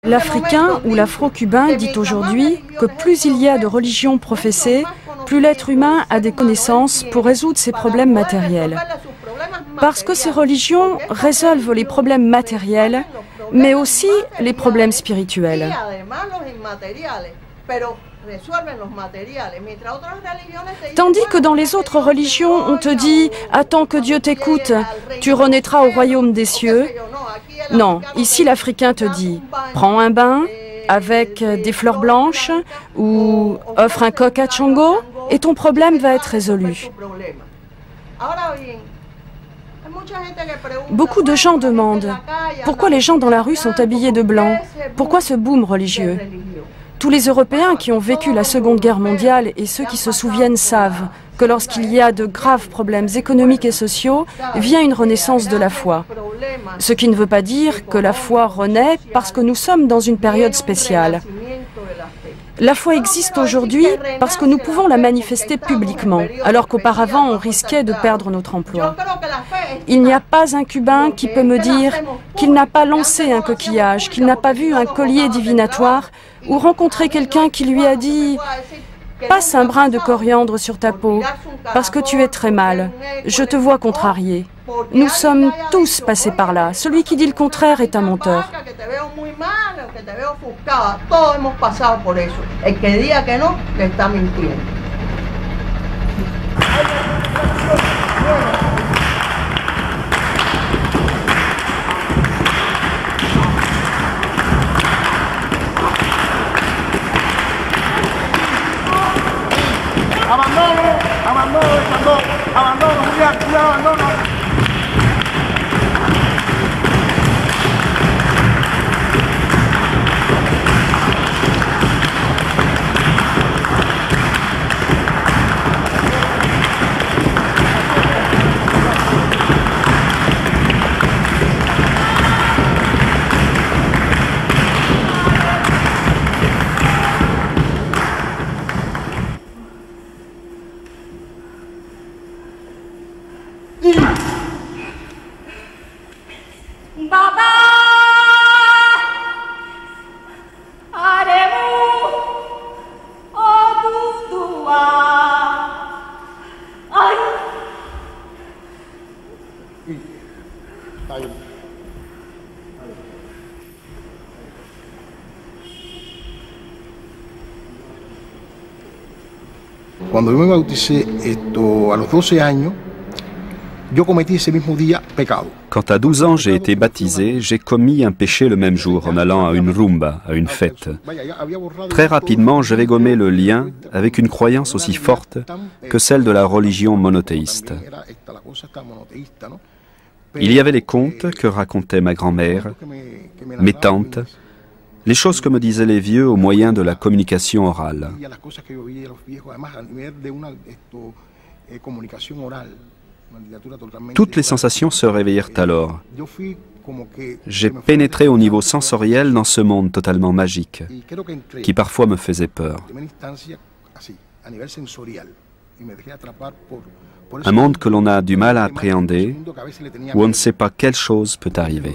L'Africain ou l'Afro-Cubain dit aujourd'hui que plus il y a de religions professées, plus l'être humain a des connaissances pour résoudre ses problèmes matériels. Parce que ces religions résolvent les problèmes matériels, mais aussi les problèmes spirituels. Tandis que dans les autres religions, on te dit « Attends que Dieu t'écoute, tu renaîtras au royaume des cieux ». Non, ici l'Africain te dit « Prends un bain avec des fleurs blanches ou offre un coq à Tchongo et ton problème va être résolu ». Beaucoup de gens demandent « Pourquoi les gens dans la rue sont habillés de blanc? Pourquoi ce boom religieux ?» Tous les Européens qui ont vécu la Seconde Guerre mondiale et ceux qui se souviennent savent que lorsqu'il y a de graves problèmes économiques et sociaux, vient une renaissance de la foi. Ce qui ne veut pas dire que la foi renaît parce que nous sommes dans une période spéciale. La foi existe aujourd'hui parce que nous pouvons la manifester publiquement, alors qu'auparavant on risquait de perdre notre emploi. Il n'y a pas un Cubain qui peut me dire qu'il n'a pas lancé un coquillage, qu'il n'a pas vu un collier divinatoire ou rencontré quelqu'un qui lui a dit « Passe un brin de coriandre sur ta peau, parce que tu es très mal, je te vois contrarié ». Nous sommes tous passés par là. Celui qui dit le contraire est un menteur. Cuando yo me bauticé a los 12 años, yo cometí ese mismo día pecado. Quand à 12 ans j'ai été baptisé, j'ai commis un péché le même jour en allant à une rumba, à une fête. Très rapidement, j'avais gommé le lien avec une croyance aussi forte que celle de la religion monothéiste. Il y avait les contes que racontait ma grand-mère, mes tantes, les choses que me disaient les vieux au moyen de la communication orale. Toutes les sensations se réveillèrent alors. J'ai pénétré au niveau sensoriel dans ce monde totalement magique, qui parfois me faisait peur. Un monde que l'on a du mal à appréhender, où on ne sait pas quelle chose peut arriver.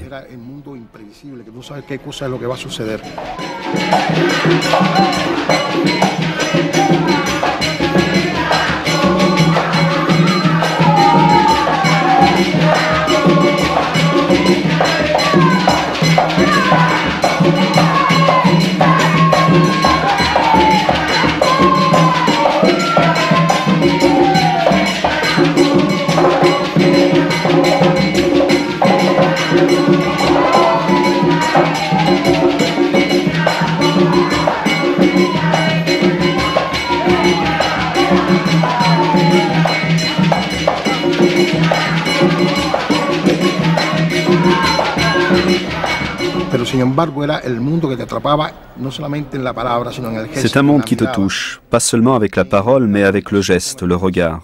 C'est un monde qui te touche, pas seulement avec la parole, mais avec le geste, le regard,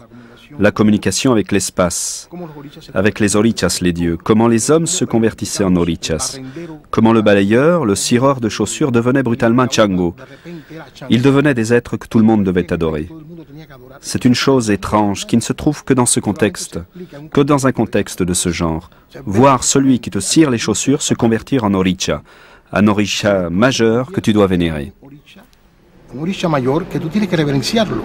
la communication avec l'espace, avec les orichas, les dieux, comment les hommes se convertissaient en orichas, comment le balayeur, le cireur de chaussures devenait brutalement Tchongo. Ils devenaient des êtres que tout le monde devait adorer. C'est une chose étrange qui ne se trouve que dans ce contexte, que dans un contexte de ce genre. Voir celui qui te cire les chaussures se convertir en oricha, un orisha majeur que tu dois vénérer. Un orisha mayor que tú tienes que reverenciarlo.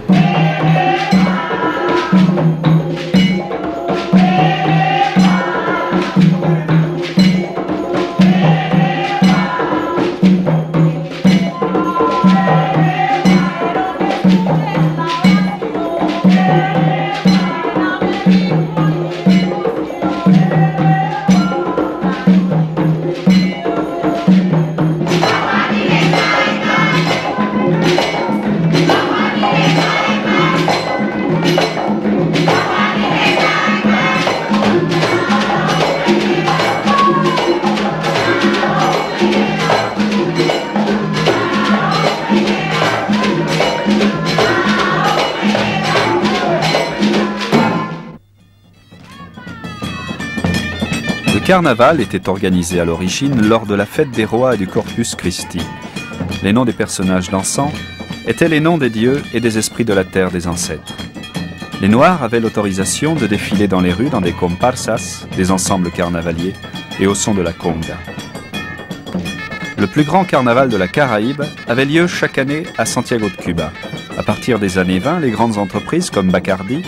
Le carnaval était organisé à l'origine lors de la fête des rois et du Corpus Christi. Les noms des personnages dansants étaient les noms des dieux et des esprits de la terre des ancêtres. Les Noirs avaient l'autorisation de défiler dans les rues dans des comparsas, des ensembles carnavaliers, et au son de la conga. Le plus grand carnaval de la Caraïbe avait lieu chaque année à Santiago de Cuba. À partir des années 20, les grandes entreprises comme Bacardi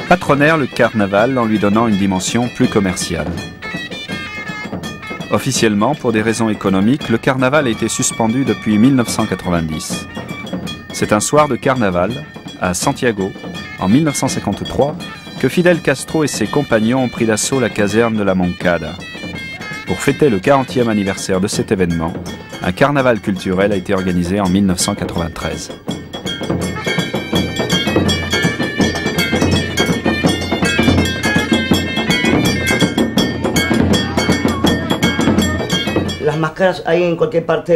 patronnèrent le carnaval en lui donnant une dimension plus commerciale. Officiellement, pour des raisons économiques, le carnaval a été suspendu depuis 1990. C'est un soir de carnaval, à Santiago, en 1953, que Fidel Castro et ses compagnons ont pris d'assaut la caserne de la Moncada. Pour fêter le 40e anniversaire de cet événement, un carnaval culturel a été organisé en 1993. Las máscaras hay en cualquier parte